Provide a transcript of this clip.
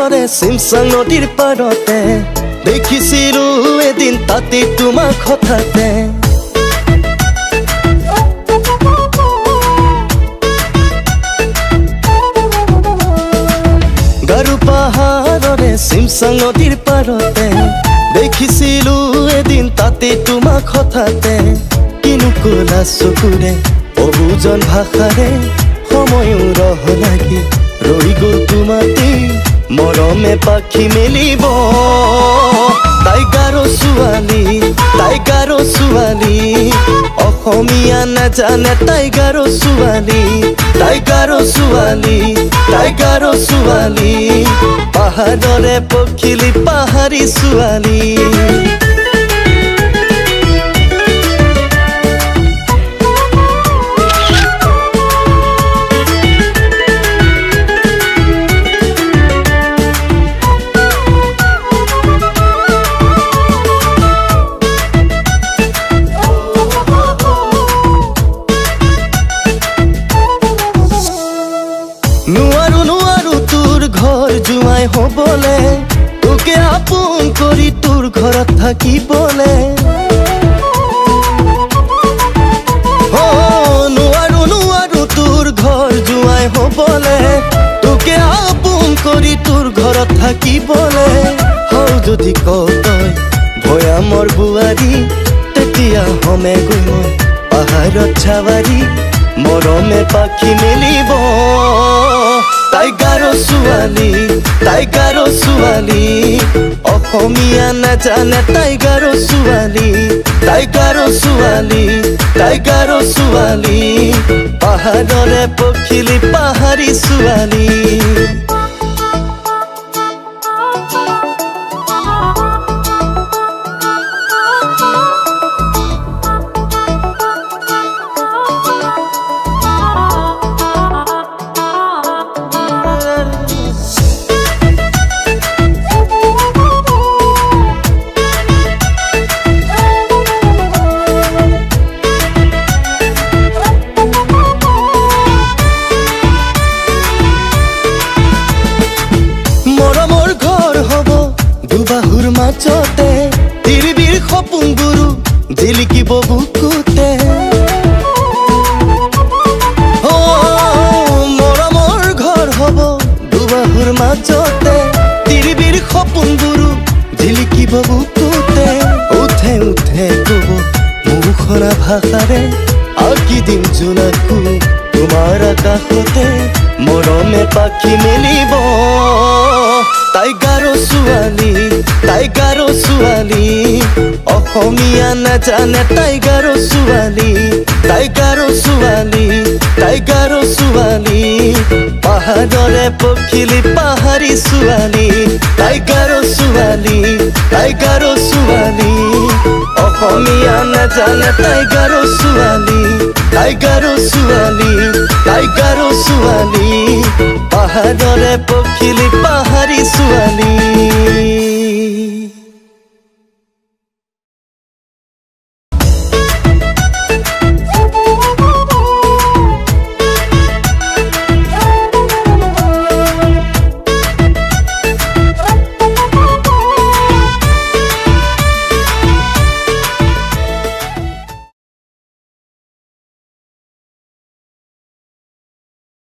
পাহাৰৰে চিমচাং নদীৰ পাৰতে দেখিছিলো এদিন তাতে তোমাক হঠাতে গাৰু পাহাৰৰে চিমচাং নদীৰ পাৰতে দেখিছিলো এদিন তাতে তোমাক হঠাতে কিনো কলা চকুৰে অবুজন ভাষাৰে সময়ো ৰহ লাগি ৰৈ গ'ল তোমাতে মৰমে পাখি মেলিব তাই গাৰো ছোৱালী অসমীয়া নাজানে তাই গাৰো ছোৱালী পাহাৰৰে পখিলি পাহাৰী ছোৱালী নোৱাৰো তোৰ ঘৰ জুৱাই হ'বলে তোকে আপোন কৰি তোৰ ঘৰত থাকিবলে নোৱাৰো তোৰ ঘৰ জুৱাই হ'বলে তোকে আপোন কৰি তোৰ ঘৰত থাকিবলে হও যদি কওঁ তই ভৈয়ামৰ বোৱাৰী তেতিয়া হমে গৈ মই পাহাৰত ছাৱাৰী মৰমে পাখি মেলিব তাই গাৰো ছোৱালী অসমীয়া নাজানে তাই গাৰো ছোৱালী পাহাৰৰে পখিলি পাহাৰী ছোৱালী বাহুৰ মাজতে তিৰিবিৰ সপোনবোৰো জিলিকিব বুকুতে মৰমৰ ঘৰ হ'ব দুবাহুৰ মাজতে তিৰিবিৰ সপোনবোৰো জিলিকিব বুকুতে উঠে কব মুখৰা ভাষাৰে আঁকি দিম জোনাকো তোমাৰ আকাশতে মৰমে পাখি মেলিব তাই গাৰো ছোৱালী অসমীয়া নাজানে তাই গাৰো ছোৱালী পাহাৰৰে পখিলি পাহাৰী ছোৱালী তাই গাৰো ছোৱালী অসমীয়া নাজানে তাই গাৰো ছোৱালী পাহাৰৰে পখিলি পাহাৰী ছোৱালী